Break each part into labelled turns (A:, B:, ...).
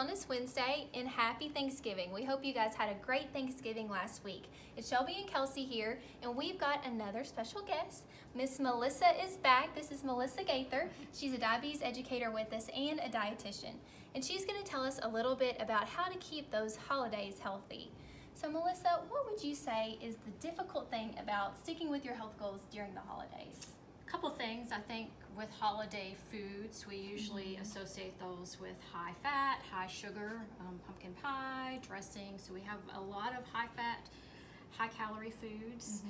A: Wellness Wednesday, and happy Thanksgiving. We hope you guys had a great Thanksgiving last week. It's Shelby and Kelsey here, and we've got another special guest. Miss Melissa is back. This is Melissa Gaither. She's a diabetes educator with us and a dietitian. And she's going to tell us a little bit about how to keep those holidays healthy. So Melissa, what would you say is the difficult thing about sticking with your health goals during the holidays?
B: Couple things. I think with holiday foods, we usually associate those with high fat, high sugar, pumpkin pie, dressing. So we have a lot of high fat, high calorie foods.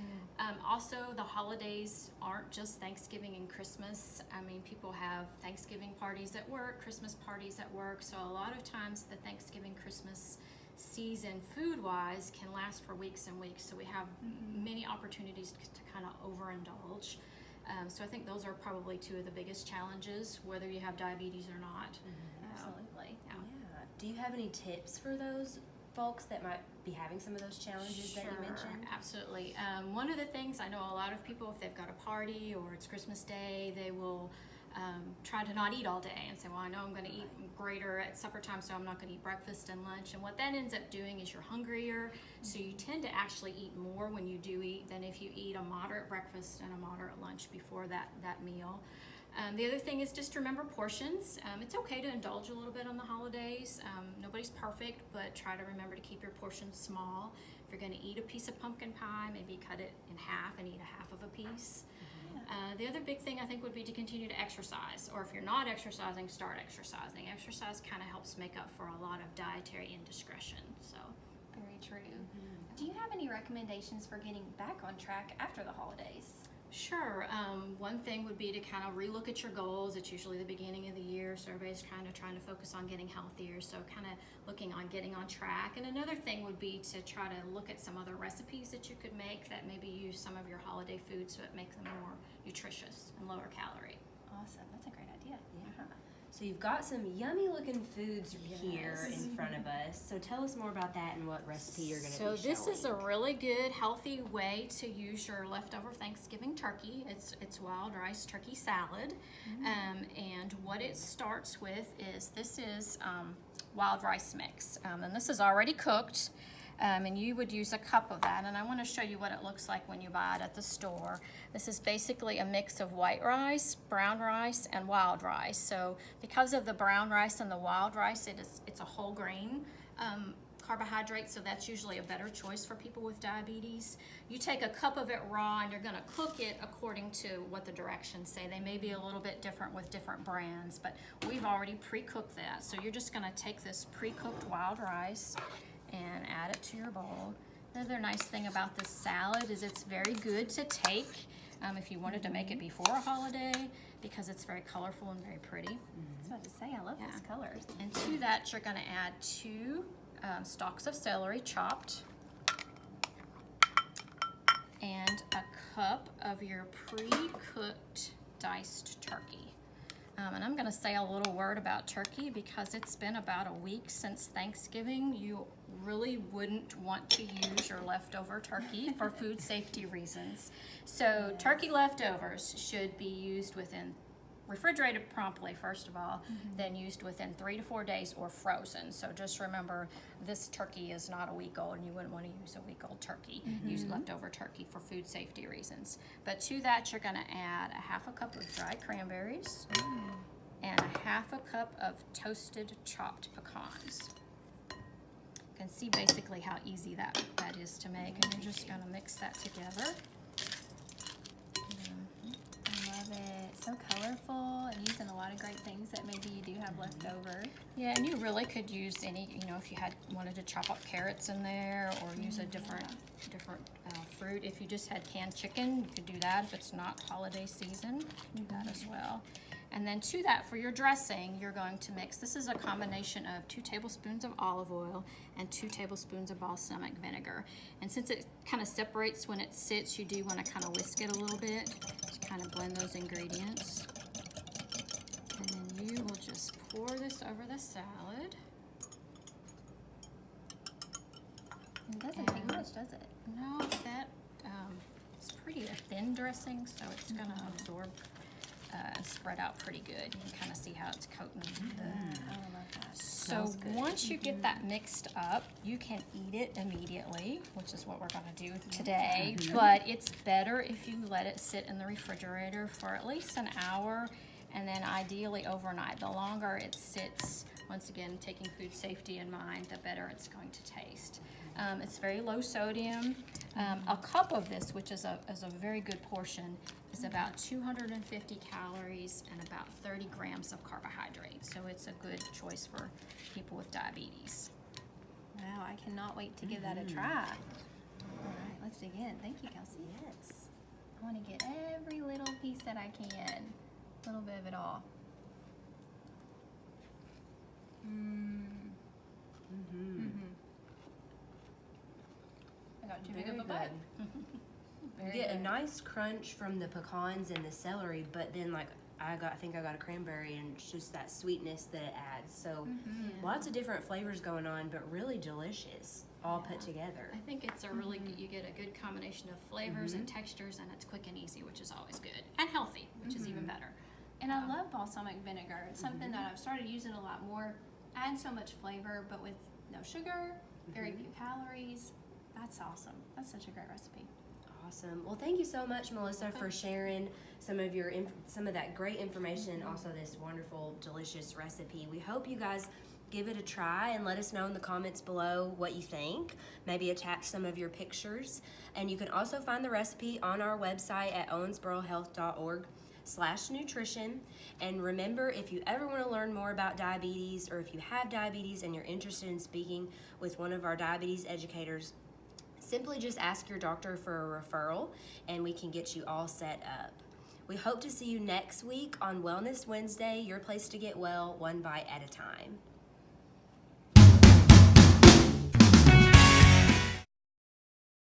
B: Also, the holidays aren't just Thanksgiving and Christmas. I mean, people have Thanksgiving parties at work, Christmas parties at work. So a lot of times the Thanksgiving, Christmas season food-wise can last for weeks and weeks. So we have many opportunities to kind of overindulge. So I think those are probably two of the biggest challenges, whether you have diabetes or not.
A: Absolutely.
C: Yeah. Do you have any tips for those folks that might be having some of those challenges that you mentioned?
B: Absolutely. One of the things, I know a lot of people, if they've got a party or it's Christmas Day, they will try to not eat all day and say, well, I know I'm going to eat greater at supper time, so I'm not going to eat breakfast and lunch. And what that ends up doing is you're hungrier, so you tend to actually eat more when you do eat than if you eat a moderate breakfast and a moderate lunch before that meal. The other thing is just remember portions. It's okay to indulge a little bit on the holidays. Nobody's perfect, but try to remember to keep your portions small. If you're going to eat a piece of pumpkin pie, maybe cut it in half and eat a half of a piece. The other big thing I think would be to continue to exercise, or if you're not exercising, start exercising. Exercise kind of helps make up for a lot of dietary indiscretion. So,
A: Very true. Do you have any recommendations for getting back on track after the holidays?
B: sure. One thing would be to kind of relook at your goals. It's usually the beginning of the year, so everybody's kind of trying to focus on getting healthier, so kind of looking on getting on track. And another thing would be to try to look at some other recipes that you could make that maybe use some of your holiday foods so it makes them more nutritious and lower calorie.
A: Awesome. That's a great idea.
C: So you've got some yummy looking foods here in front of us. So tell us more about that and what recipe you're going to be showing.
B: So this is a really good, healthy way to use your leftover Thanksgiving turkey. It's wild rice turkey salad. And what it starts with is, this is wild rice mix. And this is already cooked. And you would use a cup of that, and I want to show you what it looks like when you buy it at the store. This is basically a mix of white rice, brown rice, and wild rice. So because of the brown rice and the wild rice, it's a whole grain carbohydrate, so that's usually a better choice for people with diabetes. You take a cup of it raw and you're going to cook it according to what the directions say. They may be a little bit different with different brands, but we've already pre-cooked that. So you're just going to take this pre-cooked wild rice and add it to your bowl. The other nice thing about this salad is it's very good to take if you wanted to make it before a holiday, because it's very colorful and very pretty.
A: I was about to say, I love those colors.
B: And to that, you're going to add 2 stalks of celery chopped and a cup of your pre-cooked diced turkey. And I'm going to say a little word about turkey because it's been about a week since Thanksgiving. You really wouldn't want to use your leftover turkey for food safety reasons. So turkey leftovers should be used refrigerated promptly, first of all, then used within 3 to 4 days, or frozen. So just remember, this turkey is not a week old, and you wouldn't want to use a week old turkey. Use leftover turkey for food safety reasons. But to that, you're going to add a half a cup of dried cranberries and a half a cup of toasted chopped pecans. You can see basically how easy that is to make, and you're just going to mix that together.
A: Love it. So colorful and using a lot of great things that maybe you do have left over.
B: Yeah, and you really could use any, if you wanted to chop up carrots in there, or use a different fruit. If you just had canned chicken, you could do that. If it's not holiday season, do that as well. And then to that, for your dressing, you're going to mix, this is a combination of 2 tablespoons of olive oil and 2 tablespoons of balsamic vinegar. And since it kind of separates when it sits, you do want to kind of whisk it a little bit to kind of blend those ingredients. And then you will just pour this over the salad.
A: It doesn't take much, does it?
B: No, it's pretty a thin dressing, so it's going to absorb and spread out pretty good. You can kind of see how it's coating.
A: I love that.
B: So
C: Smells good.
B: once you get that mixed up, you can eat it immediately, which is what we're going to do today. But it's better if you let it sit in the refrigerator for at least an hour, and then ideally overnight. The longer it sits, once again, taking food safety in mind, the better it's going to taste. It's very low sodium. A cup of this, which is a very good portion, is about 250 calories and about 30 grams of carbohydrates. So it's a good choice for people with diabetes.
A: Wow, I cannot wait to give that a try. All right, let's dig in. Thank you, Kelsey.
C: Yes.
A: I want to get every little piece that I can. A little bit of it all. I got too big of a bite.
C: You get a nice crunch from the pecans and the celery, but then like I think I got a cranberry, and it's just that sweetness that it adds. So lots of different flavors going on, but really delicious, all put together.
B: I think it's a really you get a good combination of flavors and textures, and it's quick and easy, which is always good, and healthy, which is even better.
A: And I love balsamic vinegar. It's something that I've started using a lot more. Adds so much flavor, but with no sugar, very few calories. That's awesome. That's such a great recipe.
C: Awesome. Well, thank you so much, Melissa, for sharing some of that great information, and also this wonderful, delicious recipe. We hope you guys give it a try and let us know in the comments below what you think. Maybe attach some of your pictures. And you can also find the recipe on our website at owensborohealth.org/nutrition. And remember, if you ever want to learn more about diabetes, or if you have diabetes and you're interested in speaking with one of our diabetes educators, simply just ask your doctor for a referral, and we can get you all set up. We hope to see you next week on Wellness Wednesday, your place to get well, one bite at a time.